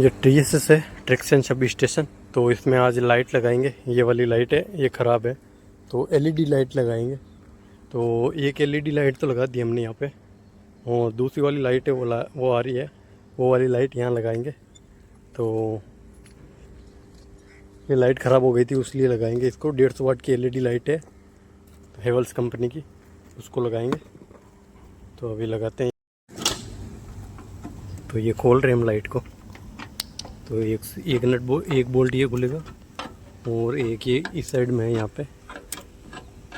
ये TSS है, traction sub station. तो इसमें आज लाइट लगाएंगे। ये वाली लाइट है, ये ख़राब है तो LED लाइट लगाएंगे। तो एक LED लाइट तो लगा दी हमने यहाँ पे, और दूसरी वाली लाइट है वो आ रही है। वो वाली लाइट यहाँ लगाएंगे। तो ये लाइट ख़राब हो गई थी इसलिए लगाएंगे इसको। 150 वाट की LED लाइट है, तो हेवल्स कंपनी की, उसको लगाएंगे। तो अभी लगाते हैं। तो ये खोल रहे हैं हम लाइट को। तो एक बोल्ट ये खुलेगा, और एक ये इस साइड में है यहाँ पे,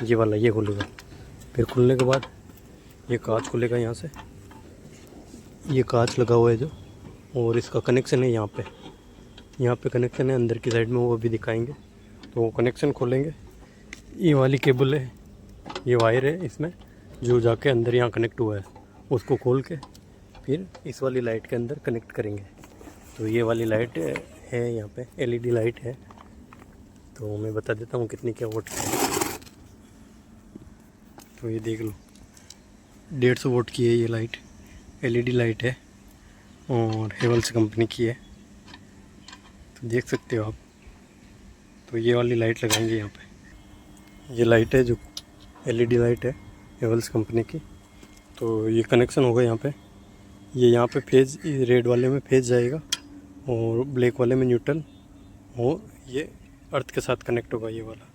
ये वाला ये खुलेगा। फिर खुलने के बाद ये कांच खुलेगा यहाँ से, ये कांच लगा हुआ है जो, और इसका कनेक्शन है यहाँ पे कनेक्शन है अंदर की साइड में, वो भी दिखाएंगे। तो वो कनेक्शन खोलेंगे। ये वाली केबल है, ये वायर है इसमें जो जाके अंदर यहाँ कनेक्ट हुआ है, उसको खोल के फिर इस वाली लाइट के अंदर कनेक्ट करेंगे। तो ये वाली लाइट है यहाँ पे, LED लाइट है। तो मैं बता देता हूँ कितनी क्या वोट की है। तो ये देख लो, 150 वोट की है ये लाइट, LED लाइट है, और हेवल्स कंपनी की है। तो देख सकते हो आप। तो ये वाली लाइट लगाएंगे यहाँ पे। ये लाइट है जो LED लाइट है हेवल्स कंपनी की। तो ये कनेक्शन होगा यहाँ पे। ये यहाँ पे फेज, रेड वाले में फेज जाएगा और ब्लैक वाले में न्यूट्रल, और ये अर्थ के साथ कनेक्ट होगा ये वाला।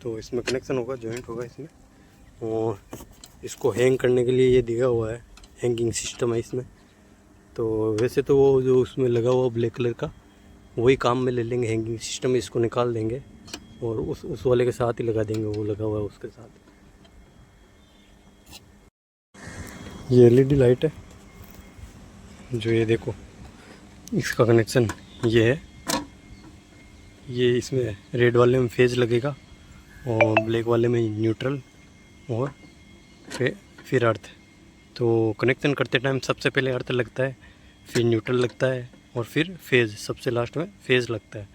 तो इसमें कनेक्शन होगा, जॉइंट होगा इसमें। और इसको हैंग करने के लिए ये दिया हुआ है, हैंगिंग सिस्टम है इसमें। तो वैसे तो वो जो उसमें लगा हुआ ब्लैक कलर का, वही काम में ले लेंगे हैंगिंग सिस्टम। इसको निकाल देंगे और उस वाले के साथ ही लगा देंगे, वो लगा हुआ है उसके साथ। ये LED लाइट है जो, ये देखो इसका कनेक्शन ये है। ये इसमें रेड वाले में फेज लगेगा और ब्लैक वाले में न्यूट्रल, और फिर अर्थ। तो कनेक्शन करते टाइम सबसे पहले अर्थ लगता है, फिर न्यूट्रल लगता है, और फिर फेज, सबसे लास्ट में फेज लगता है।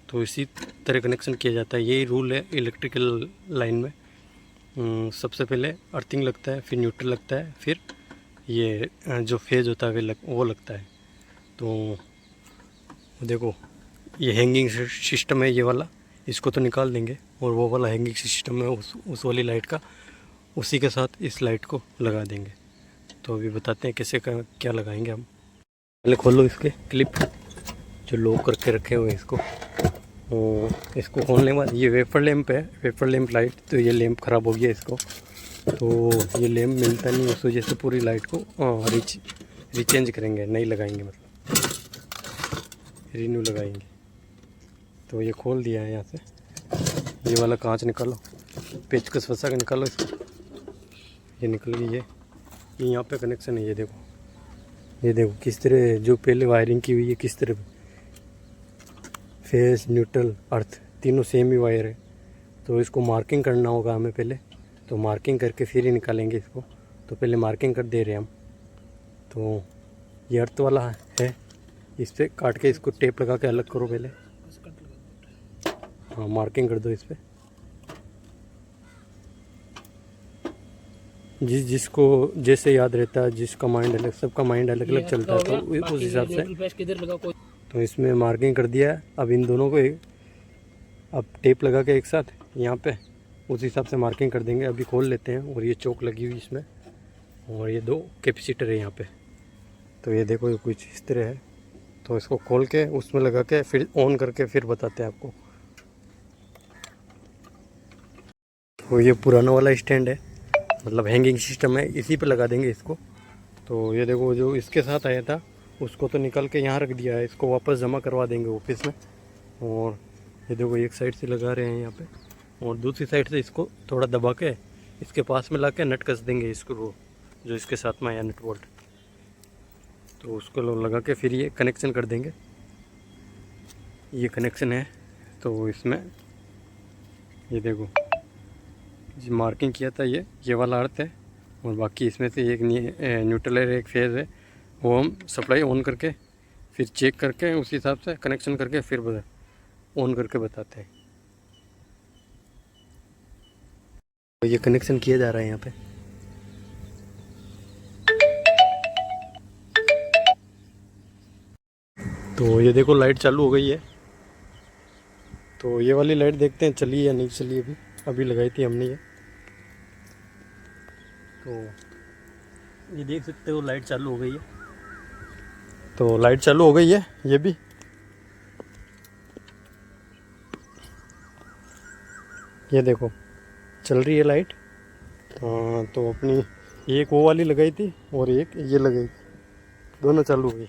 तो इसी तरह कनेक्शन किया जाता है। यही रूल है इलेक्ट्रिकल लाइन में। सबसे पहले अर्थिंग लगता है, फिर न्यूट्रल लगता है, फिर ये जो फेज होता है वो लगता है। तो देखो ये हैंगिंग सिस्टम है ये वाला, इसको तो निकाल देंगे, और वो वाला हैंगिंग सिस्टम है उस वाली लाइट का, उसी के साथ इस लाइट को लगा देंगे। तो अभी बताते हैं कैसे क्या लगाएंगे हम। पहले खोलो इसके क्लिप जो लॉक करके रखे हुए हैं इसको, और इसको खोलने के बाद ये वेपर लैंप है, वेपर लैंप लाइट। तो ये लैंप ख़राब हो गया इसको, तो ये लैंप मिलता नहीं, उस वजह से पूरी लाइट को रिचेंज करेंगे, नई लगाएंगे, मतलब रीन्यू लगाएंगे। तो ये खोल दिया है यहाँ से। ये वाला कांच निकालो, पेचकस फंसा के निकालो इसको। ये निकल गई। ये यहाँ पे कनेक्शन है, ये देखो किस तरह, जो पहले वायरिंग की हुई है किस तरह, फेस, न्यूट्रल, अर्थ तीनों सेम ही वायर है। तो इसको मार्किंग करना होगा हमें पहले, तो मार्किंग करके फिर ही निकालेंगे इसको। तो पहले मार्किंग कर दे रहे हैं हम। तो ये अर्थ वाला है, इस पर काट के इसको टेप लगा के अलग करो पहले। हाँ, मार्किंग कर दो इस पर। जिसको जैसे याद रहता है, जिसका माइंड अलग, सबका माइंड अलग अलग चलता है, तो उस हिसाब से। तो इसमें मार्किंग कर दिया है। अब इन दोनों को अब टेप लगा के एक साथ यहाँ पे उस हिसाब से मार्किंग कर देंगे। अभी खोल लेते हैं। और ये चौक लगी हुई इसमें, और ये 2 कैपेसिटर है यहाँ पे। तो ये देखो ये कुछ इस तरह है। तो इसको खोल के उसमें लगा के फिर ऑन करके फिर बताते हैं आपको। तो ये पुराना वाला स्टैंड है, मतलब हैंगिंग सिस्टम है, इसी पे लगा देंगे इसको। तो ये देखो जो इसके साथ आया था उसको तो निकाल के यहाँ रख दिया है, इसको वापस जमा करवा देंगे ऑफिस में। और ये देखो एक साइड से लगा रहे हैं यहाँ पे, और दूसरी साइड से इसको थोड़ा दबा के इसके पास में ला के नट कस देंगे इसको, जो इसके साथ में आया नट बोल्ट। तो उसको लगा के फिर ये कनेक्शन कर देंगे। ये कनेक्शन है। तो इसमें ये देखो जो मार्किंग किया था ये वाला अर्थ है, और बाकी इसमें से एक न्यूट्रल है, एक फेज है। वो हम सप्लाई ऑन करके फिर चेक करके उसी हिसाब से कनेक्शन करके फिर ऑन करके बताते हैं। तो ये कनेक्शन किया जा रहा है यहाँ पे। तो ये देखो लाइट चालू हो गई है। तो ये वाली लाइट देखते हैं चली या नहीं चली। अभी अभी लगाई थी हमने ये। तो ये देख सकते हो लाइट चालू हो गई है। तो लाइट चालू हो गई है ये भी। ये देखो चल रही है लाइट। हाँ तो अपनी एक वो वाली लगाई थी और एक ये लगाई थी, दोनों चालू हो गई।